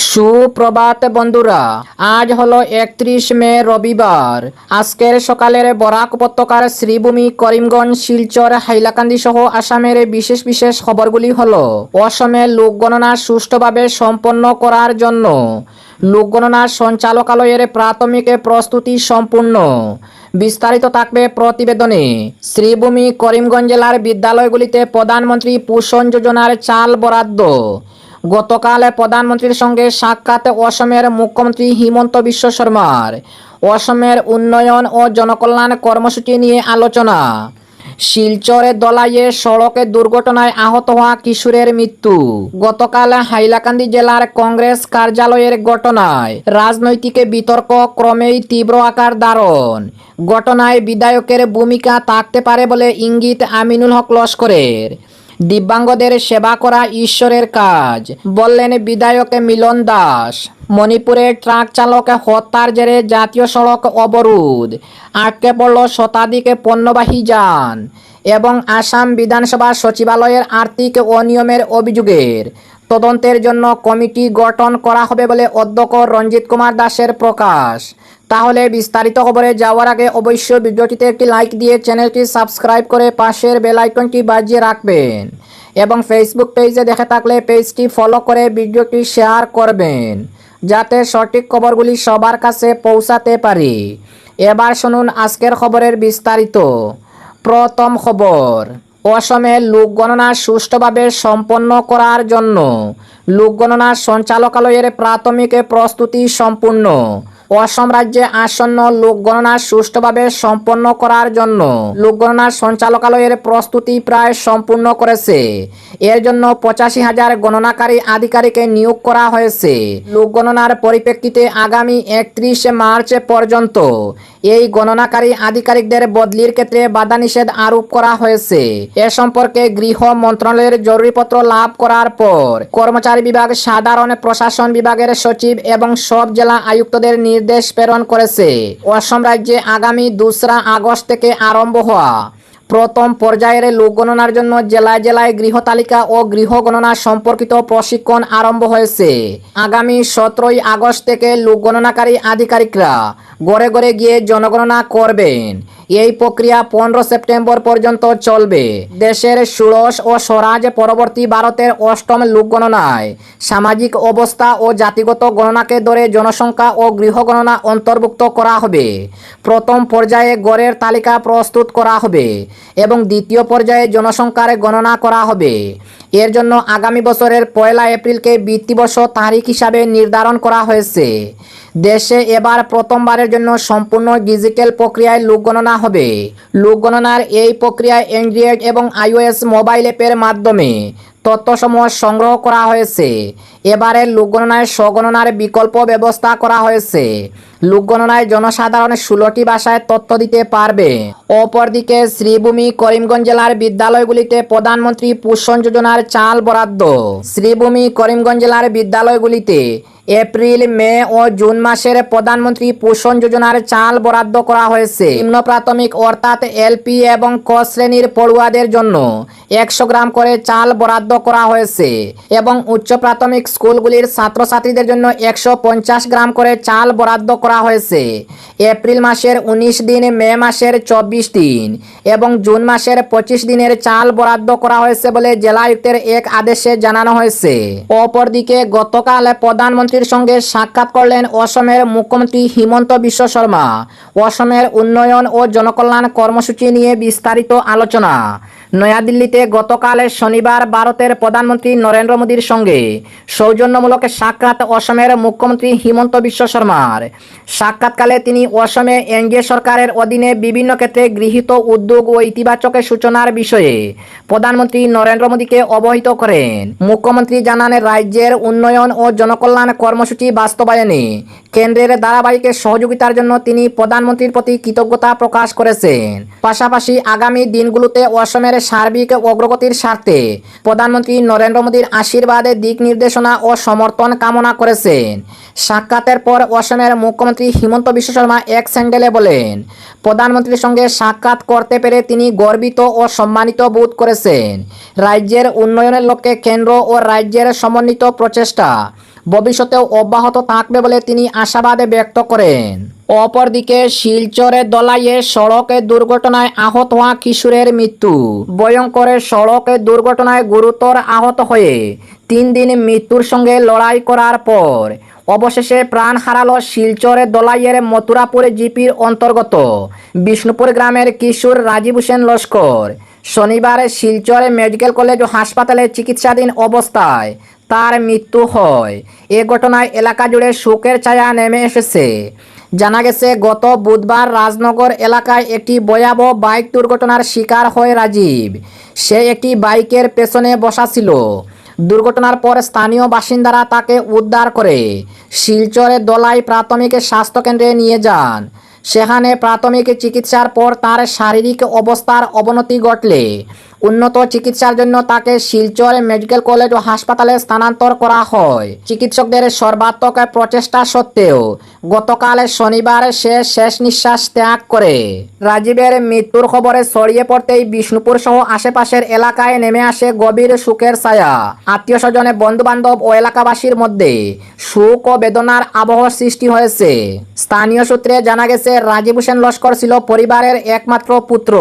সুপ্রভাত বন্ধুরা, আজ হলো 31 মে রবিবার। আজকের সকালের বরাক উপত্যকার শ্রীভূমি, করিমগঞ্জ, শিলচর, হাইলাকান্দি সহ আসামের বিশেষ বিশেষ খবরগুলি হলো: অসমে লোকগণনা সুষ্ঠুভাবে সম্পন্ন করার জন্য লোকগণনা সঞ্চালকালয়ের প্রাথমিক প্রস্তুতি সম্পূর্ণ। বিস্তারিত থাকবে প্রতিবেদনে। শ্রীভূমি, করিমগঞ্জ জেলার বিদ্যালয়গুলিতে প্রধানমন্ত্রী পোষণ যোজনার চাল বরাদ্দ। গতকাল প্রধানমন্ত্রীর সঙ্গে সাক্ষাৎ অসমের মুখ্যমন্ত্রী হিমন্ত বিশ্ব শর্মার। অসমের উন্নয়ন ও জনকল্যাণ কর্মসূচি নিয়ে আলোচনা। শিলচরে দলাইয়ে সড়কে দুর্ঘটনায় আহত হওয়া কিশোরের মৃত্যু। গতকাল হাইলাকান্দি জেলার কংগ্রেস কার্যালয়ের ঘটনায় রাজনৈতিক বিতর্ক ক্রমেই তীব্র আকার ধারণ। ঘটনায় বিধায়কের ভূমিকা থাকতে পারে বলে ইঙ্গিত আমিনুল হক লস্করের। দিব্যাঙ্গদের সেবা করা ঈশ্বরের কাজ, বললেন বিধায়ক মিলন দাস। মণিপুরে ট্রাক চালক হত্যার জেরে জাতীয় সড়ক অবরোধ, আটকে পড়ল শতাধিক পণ্যবাহী যান। এবং আসাম বিধানসভা সচিবালয়ের আর্থিক অনিয়মের অভিযোগের তদন্তের জন্য কমিটি গঠন করা হবে বলে অধ্যক্ষ রঞ্জিত কুমার দাসের প্রকাশ। তাহলে বিস্তারিত খবরে যাওয়ার আগে অবশ্যই ভিডিওটিতে একটি লাইক দিয়ে চ্যানেলটি সাবস্ক্রাইব করে পাশের বেল আইকনটি বাজিয়ে রাখবেন এবং ফেসবুক পেজে দেখে থাকলে পেজটি ফলো করে ভিডিওটি শেয়ার করবেন, যাতে সঠিক খবরগুলি সবার কাছে পৌঁছাতে পারে। এবার শুনুন আজকের খবরের বিস্তারিত। প্রথম খবর, অসমে লোকগণনা সুষ্ঠুভাবে সম্পন্ন করার জন্য লোকগণনা সঞ্চালকালয়ের প্রাথমিক প্রস্তুতি সম্পূর্ণ। অসম রাজ্যে আসন্ন লোকগণনা সুষ্ঠুভাবে সম্পন্ন করার জন্য লোকগণনা সঞ্চালকালয়ের প্রস্তুতি প্রায় সম্পূর্ণ করেছে। এর জন্য 85,000 গণনাকারী আধিকারিক নিয়োগ করা হয়েছে। লোকগণনার পরিপ্রেক্ষিতে আগামী 31 মার্চ পর্যন্ত এই গণনাকারী আধিকারিকদের বদলির ক্ষেত্রে বাধানিষেধ আরোপ করা হয়েছে। এ সম্পর্কে গৃহ মন্ত্রণালয়ের জরুরিপত্র লাভ করার পর কর্মচারী বিভাগ, সাধারণ প্রশাসন বিভাগের সচিব এবং সব জেলা আয়ুক্তদের নির্দেশ প্রেরণ করেছে। অসম রাজ্যে আগামী 2 আগস্ট থেকে আরম্ভ হওয়া প্রথম পর্যায়ের লোকগণনার জন্য জেলায় জেলায় গৃহ তালিকা ও গৃহ গণনা সম্পর্কিত প্রশিক্ষণ আরম্ভ হয়েছে। আগামী 17 আগস্ট থেকে লোকগণনাকারী আধিকারিকরা ঘরে ঘরে গিয়ে জনগণনা করবেন। এই প্রক্রিয়া 15 সেপ্টেম্বর পর্যন্ত চলবে। দেশের ষোড়শ ও স্বরাজ পরবর্তী ভারতের 8ম লোকগণনায় সামাজিক অবস্থা ও জাতিগত গণনাকে ধরে জনসংখ্যা ও গৃহ গণনা অন্তর্ভুক্ত করা হবে। প্রথম পর্যায়ে গড়ের তালিকা প্রস্তুত করা হবে এবং দ্বিতীয় পর্যায়ে জনসংখ্যার গণনা করা হবে। এর জন্য আগামী বছরের 1 এপ্রিলকে বৃত্তিবর্ষ তারিখ হিসাবে নির্ধারণ করা হয়েছে। দেশে এবার প্রথমবারের জন্য সম্পূর্ণ ডিজিটাল প্রক্রিয়ায় লোকগণনা হবে। লোকগণনার এই প্রক্রিয়ায় অ্যান্ড্রয়েড এবং iOS মোবাইল অ্যাপের মাধ্যমে তথ্যসমূহ সংগ্রহ করা হয়েছে। এবারের লোকগণনায় স্বগণনার বিকল্প ব্যবস্থা করা হয়েছে। লোকগণনায় জনসাধারণ 16টি ভাষায় তথ্য দিতে পারবে। অপরদিকে শ্রীভূমি, করিমগঞ্জ জেলার বিদ্যালয়গুলিতে প্রধানমন্ত্রী পোষণ যোজনার চাল বরাদ্দ। শ্রীভূমি, করিমগঞ্জ জেলার বিদ্যালয়গুলিতে এপ্রিল, মে ও জুন মাসের প্রধানমন্ত্রী পোষণ যোজনার চাল বরাদ্দ করা হয়েছে। নিম্ন প্রাথমিক অর্থাৎ এলপি এবং ক শ্রেণীর পড়ুয়াদের জন্য 100 গ্রাম করে চাল বরাদ্দ করা হয়েছে এবং উচ্চ প্রাথমিক স্কুলগুলির ছাত্রছাত্রীদের জন্য 150 গ্রাম করে চাল বরাদ্দ করা হয়েছে। এপ্রিল মাসের 19 দিন, মে মাসের 24 দিন এবং জুন মাসের 25 দিনের চাল বরাদ্দ করা হয়েছে বলে জেলা আয়ুক্তের এক আদেশে জানানো হয়েছে। অপরদিকে গতকাল প্রধানমন্ত্রীর সঙ্গে সাক্ষাৎ করলেন অসমের মুখ্যমন্ত্রী হিমন্ত বিশ্ব শর্মা। অসমের উন্নয়ন ও জনকল্যাণ কর্মসূচি নিয়ে বিস্তারিত আলোচনা। নয়াদিল্লিতে গতকাল শনিবার ভারতের প্রধানমন্ত্রী নরেন্দ্র মোদীর সঙ্গে সৌজন্যমূলক সাক্ষাৎ অসমের মুখ্যমন্ত্রী হিমন্ত বিশ্ব শর্মার। সাক্ষাৎকালে তিনি অসমে এনডিএ সরকারের অধীনে বিভিন্ন ক্ষেত্রে গৃহীত উদ্যোগ ও ইতিবাচক সূচনার বিষয়ে প্রধানমন্ত্রী নরেন্দ্র মোদীকে অবহিত করেন। মুখ্যমন্ত্রী জানান, রাজ্যের উন্নয়ন ও জনকল্যাণ কর্মসূচি বাস্তবায়নে কেন্দ্রের ধারাবাহিক সহযোগিতার জন্য তিনি প্রধানমন্ত্রীর প্রতি কৃতজ্ঞতা প্রকাশ করেছেন। পাশাপাশি আগামী দিনগুলোতে অসমের সার্বিক অগ্রগতির স্বার্থে প্রধানমন্ত্রী নরেন্দ্র মোদীর আশীর্বাদে দিক নির্দেশনা ও সমর্থন কামনা করেছেন। সাক্ষাতের পর অসমের মুখ্যমন্ত্রী হিমন্ত বিশ্ব শর্মা এক স্যান্ডেলে বলেন, প্রধানমন্ত্রীর সঙ্গে সাক্ষাৎ করতে পেরে তিনি গর্বিত ও সম্মানিত বোধ করেছেন। রাজ্যের উন্নয়নের লক্ষ্যে কেন্দ্র ও রাজ্যের সমন্বিত প্রচেষ্টা ভবিষ্যতেও অব্যাহত থাকবে বলে তিনি আশাবাদ ব্যক্ত করেন। অপরদিকে শিলচরে দলাইয়ে সড়ক দুর্ঘটনায় আহত হওয়া কিশোরের মৃত্যু। ভয়ঙ্কর সড়ক দুর্ঘটনায় গুরুতর আহত হয়ে 3 দিন মৃত্যুর সঙ্গে লড়াই করার পর অবশেষে প্রাণ হারালো শিলচরে দলাইয়ের মথুরাপুর জিপির অন্তর্গত বিষ্ণুপুর গ্রামের কিশোর রাজীব হোসেন লস্কর। শনিবার শিলচরে মেডিকেল কলেজ ও হাসপাতালে চিকিৎসাধীন অবস্থায় তার মৃত্যু হয়। এ ঘটনায় এলাকা জুড়ে শোকের ছায়া নেমে এসেছে। জানা গেছে, গত বুধবার রাজনগর এলাকায় একটি ভয়াবহ বাইক দুর্ঘটনার শিকার হয় রাজীব। সে একটি বাইকের পেছনে বসা ছিল। দুর্ঘটনার পর স্থানীয় বাসিন্দারা তাকে উদ্ধার করে শিলচরের দলাই প্রাথমিক স্বাস্থ্যকেন্দ্রে নিয়ে যান। সেখানে প্রাথমিক চিকিৎসার পর তার শারীরিক অবস্থার অবনতি ঘটলে উন্নত চিকিৎসার জন্য তাকে শিলচর মেডিকেল কলেজ ও হাসপাতালে স্থানান্তর করা হয়। চিকিৎসকদের সর্বাত্মক প্রচেষ্টা সত্ত্বেও গতকাল শনিবার সে শেষ নিঃশ্বাস ত্যাগ করে। রাজীবের মৃত্যুর খবরে ছড়িয়ে পড়তেই বিষ্ণুপুর সহ আশেপাশের এলাকায় নেমে আসে গভীর শোকের ছায়া। আত্মীয় স্বজনে, বন্ধু বান্ধব ও এলাকাবাসীর মধ্যে শোক ও বেদনার আবহ সৃষ্টি হয়েছে। স্থানীয় সূত্রে জানা গেছে, রাজীব হোসেন লস্কর ছিল পরিবারের একমাত্র পুত্র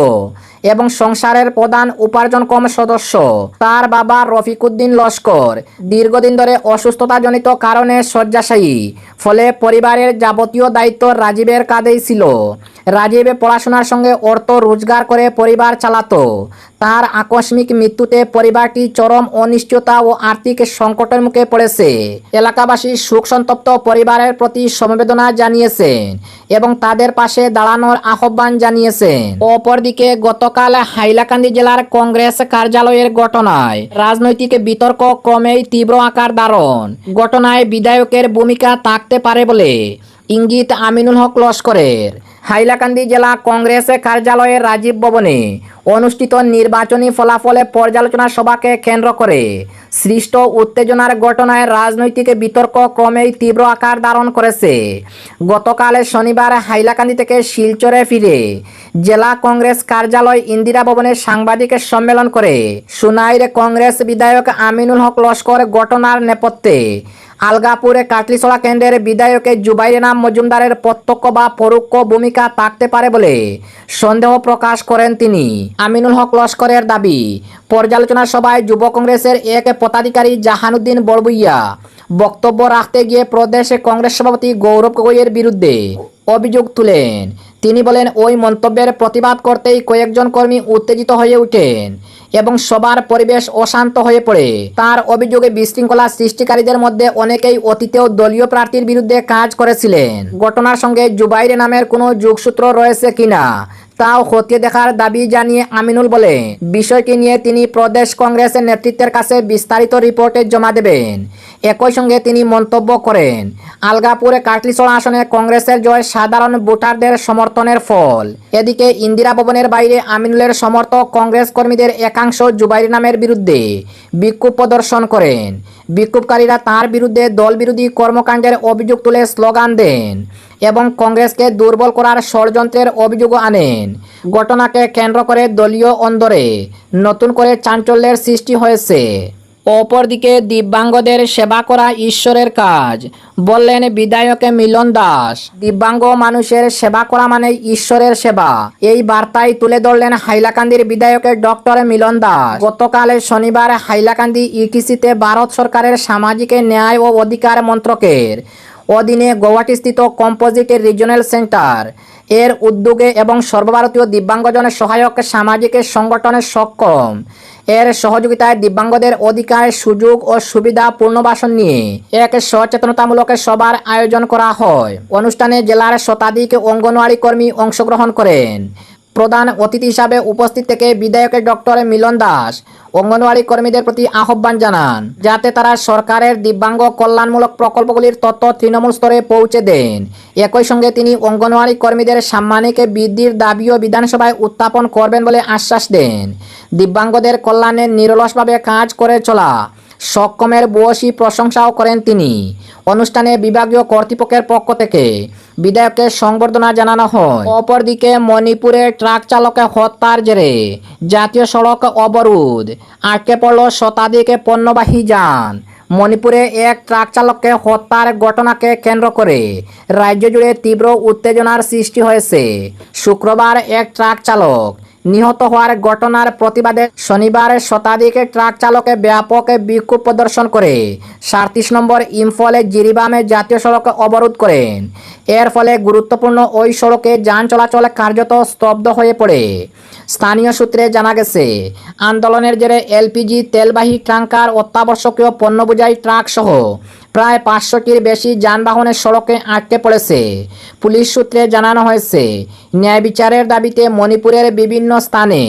এবং সংসারের প্রধান উপার্জনক্ষম সদস্য। তার বাবা রফিকুদ্দিন লস্কর দীর্ঘদিন ধরে অসুস্থতাজনিত কারণে শয্যাশায়ী। ফলে পরিবারের যাবতীয় দায়িত্ব রাজীবের কাঁধেই ছিল। রাজীব পড়াশোনার সঙ্গে অর্থ রোজগার করে পরিবার চালাতো। তার আকস্মিক মৃত্যুতে পরিবারটি চরম অনিশ্চয়তা ও আর্থিক সংকটের মুখে পড়েছে। এলাকাবাসী শোক সন্তপ্ত পরিবারের প্রতি সমবেদনা জানিয়েছেন এবং তাদের পাশে দাঁড়ানোর আহ্বান জানিয়েছেন। অপরদিকে গতকাল হাইলাকান্দি জেলার কংগ্রেস কার্যালয়ের ঘটনায় রাজনৈতিক বিতর্ক ক্রমেই তীব্র আকার ধারণ। ঘটনায় বিধায়কের ভূমিকা থাকতে পারে বলে ইঙ্গিত আমিনুল হক লস্করের। হাইলাকান্দি জেলা কংগ্রেস কার্যালয়ের রাজীব ভবনে অনুষ্ঠিত নির্বাচনী ফলাফলে পর্যালোচনা সভাকে কেন্দ্র করে সৃষ্ট উত্তেজনার ঘটনায় রাজনৈতিক বিতর্ক ক্রমেই তীব্র আকার ধারণ করেছে। গতকাল শনিবার হাইলাকান্দি থেকে শিলচরে ফিরে জেলা কংগ্রেস কার্যালয় ইন্দিরা ভবনে সাংবাদিক সম্মেলন করে সুনাইর কংগ্রেস বিধায়ক আমিনুল হক লস্কর ঘটনার নেপথ্যে আলগাপুরে কাটলিছড়া কেন্দ্রের বিধায়ক জুবাইর নাম মজুমদারের প্রত্যক্ষ বা পরোক্ষ ভূমিকা থাকতে পারে বলে সন্দেহ প্রকাশ করেন তিনি। আমিনুল হক লস্করের দাবি, পর্যালোচনা সভায় যুব কংগ্রেসের এক পদাধিকারী জাহানুদ্দিন বড়বুইয়া বক্তব্য রাখতে গিয়ে প্রদেশ কংগ্রেস সভাপতি গৌরব গগৈয়ের বিরুদ্ধে অভিযোগ তুলেন। তিনি বলেন, ওই মন্তব্যের প্রতিবাদ করতেই কয়েকজন কর্মী উত্তেজিত হয়ে ওঠেন এবং সবার পরিবেশ অশান্ত হয়ে পড়ে। তার অভিযোগে বিশৃঙ্খলা সৃষ্টিকারীদের মধ্যে অনেকেই অতীতেও দলীয় প্রার্থীর বিরুদ্ধে কাজ করেছিলেন। ঘটনার সঙ্গে জুবাইর নামের কোনো যোগসূত্র রয়েছে কিনা তাও খতিয়ে দেখার দাবি জানিয়ে আমিনুল বলেন, বিষয়টি নিয়ে তিনি প্রদেশ কংগ্রেসের নেতৃত্বের কাছে বিস্তারিত রিপোর্টে জমা দেবেন। একই সঙ্গে তিনি মন্তব্য করেন, আলগাপুরে কাটলিছড়া আসনে কংগ্রেসের জয় সাধারণ ভোটারদের সমর্থনের ফল। এদিকে ইন্দিরা ভবনের বাইরে আমিনুলের সমর্থক কংগ্রেস কর্মীদের একাংশ জুবাইর নামের বিরুদ্ধে বিক্ষোভ প্রদর্শন করেন। বিক্ষোভকারীরা তার বিরুদ্ধে দলবিরোধী কর্মকাণ্ডের অভিযোগ তুলে স্লোগান দেন এবং কংগ্রেসকে দুর্বল করার ষড়যন্ত্রের অভিযোগও আনেন। ঘটনাকে কেন্দ্র করে দলীয় অন্দরে নতুন করে চাঞ্চল্যের সৃষ্টি হয়েছে। অপরদিকে দিব্যাঙ্গদের সেবা করা ঈশ্বরের কাজ, বললেন বিধায়ক মিলন দাস। দিব্যাঙ্গ মানুষের সেবা করা মানে ঈশ্বরের সেবা, এই বার্তাই তুলে ধরলেন হাইলাকান্দির বিধায়ক ডক্টর মিলন দাস। গতকাল শনিবার হাইলাকান্দি ইটিসিতে ভারত সরকারের সামাজিক ন্যায় ও অধিকার মন্ত্রকের অধীনে গৌহাটিস্থিত কম্পোজিট রিজনাল সেন্টার এর উদ্যোগে এবং সর্বভারতীয় দিব্যাঙ্গজন সহায়ক সামাজিক সংগঠনের সক্ষম এর সহযোগিতায় দিব্যাঙ্গদের অধিকার, সুযোগ ও সুবিধা পুনর্বাসন নিয়ে এক সচেতনতামূলক সভার আয়োজন করা হয়। অনুষ্ঠানে জেলার শতাধিক অঙ্গনওয়াড়ি কর্মী অংশগ্রহণ করেন। প্রধান অতিথি হিসাবে উপস্থিত থেকে বিধায়ক ডক্টর মিলন দাস অঙ্গনওয়াড়ি কর্মীদের প্রতি আহ্বান জানান যাতে তারা সরকারের দিব্যাঙ্গ কল্যাণমূলক প্রকল্পগুলির তথ্য তৃণমূল স্তরে পৌঁছে দেন। একই সঙ্গে তিনি অঙ্গনওয়াড়ি কর্মীদের সাম্মানিক বৃদ্ধির দাবিও বিধানসভায় উত্থাপন করবেন বলে আশ্বাস দেন। দিব্যাঙ্গদের কল্যাণে নিরলসভাবে কাজ করে চলা সক্ষমের ভূয়সী প্রশংসাও করেন তিনি। অনুষ্ঠানে বিভাগীয় কর্তৃপক্ষের পক্ষ থেকে বিধায়ককে সংবর্ধনা জানানো হয়। অপরদিকে মণিপুরে ট্রাক চালক হত্যার জেরে জাতীয় সড়ক অবরোধ, আটকে পড়ল শতাধিক পণ্যবাহী যান। মণিপুরে এক ট্রাক চালককে হত্যার ঘটনাকে কেন্দ্র করে রাজ্য জুড়ে তীব্র উত্তেজনার সৃষ্টি হয়েছে। শুক্রবার এক ট্রাক চালক নিহত হওয়ার ঘটনার প্রতিবাদে শনিবার শতাধিক ট্রাক চালকে ব্যাপক বিক্ষোভ প্রদর্শন করে 37 নম্বর ইম্ফলে জিরিবামে জাতীয় সড়ক অবরোধ করেন। এর ফলে গুরুত্বপূর্ণ ওই সড়কে যান চলাচল কার্যত স্তব্ধ হয়ে পড়ে। স্থানীয় সূত্রে জানা গেছে, আন্দোলনের জেরে এলপিজি তেলবাহী ট্যাঙ্কার, অত্যাবশ্যকীয় পণ্য বোঝাই ট্রাক সহ প্রায় 500টির বেশি যানবাহনের সড়কে আটকে পড়েছে। পুলিশ সূত্রে জানানো হয়েছে, ন্যায় বিচারের দাবিতে মণিপুরের বিভিন্ন স্থানে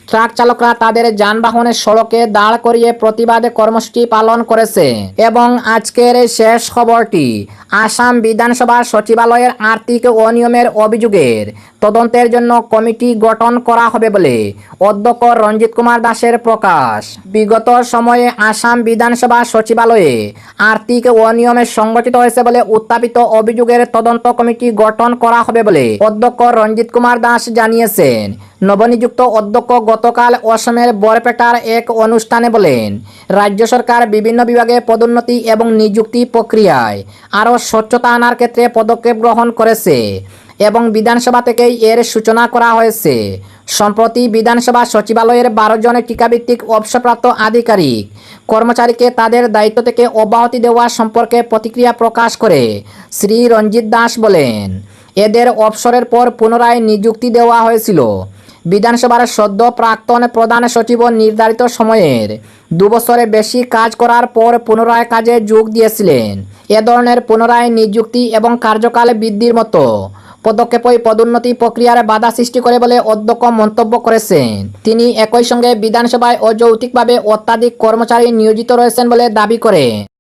ট্রাক চালকরা তাদের যানবাহনের সড়কে দাঁড় করিয়ে প্রতিবাদ কর্মসূচি পালন করেছে। এবং আজকের শেষ খবরটি, আসাম বিধানসভা সচিবালয়ের আর্থিক অনিয়মের অভিযোগের তদন্তের জন্য কমিটি গঠন করা হবে বলে অধ্যক্ষ রঞ্জিত কুমার দাসের প্রকাশ। বিগত সময়ে আসাম বিধানসভা সচিবালয়ে আর্থিক অনিয়মে সংগঠিত হয়েছে বলে উত্থাপিত অভিযোগের তদন্ত কমিটি গঠন করা হবে বলে অধ্যক্ষ রঞ্জিত কুমার দাস জানিয়েছেন। নবনিযুক্ত অধ্যক্ষ গতকাল অসমের বরপেটার এক অনুষ্ঠানে বলেন, রাজ্য সরকার বিভিন্ন বিভাগে পদোন্নতি এবং নিযুক্তি প্রক্রিয়ায় আরও স্বচ্ছতা আনার ক্ষেত্রে পদক্ষেপ গ্রহণ করেছে এবং বিধানসভা থেকেই এর সূচনা করা হয়েছে। সম্প্রতি বিধানসভা সচিবালয়ের 12 জন টিকাভিত্তিক অবসরপ্রাপ্ত আধিকারিক কর্মচারীকে তাদের দায়িত্ব থেকে অব্যাহতি দেওয়া সম্পর্কে প্রতিক্রিয়া প্রকাশ করে শ্রী রঞ্জিত দাস বলেন, এদের অবসরের পর পুনরায় নিযুক্তি দেওয়া হয়েছিল। বিধানসভার সদ্য প্রাক্তন প্রধান সচিব নির্ধারিত সময়ের 2 বছরের বেশি কাজ করার পর পুনরায় কাজে যোগ দিয়েছিলেন। এ ধরনের পুনরায় নিযুক্তি এবং কার্যকাল বৃদ্ধির মতো পদক্ষেপই পদোন্নতি প্রক্রিয়ার বাধা সৃষ্টি করে বলে অধ্যক্ষ মন্তব্য করেছেন। তিনি একই সঙ্গে বিধানসভায় অযৌক্তিকভাবে অত্যাধিক কর্মচারী নিয়োজিত রয়েছেন বলে দাবি করেন।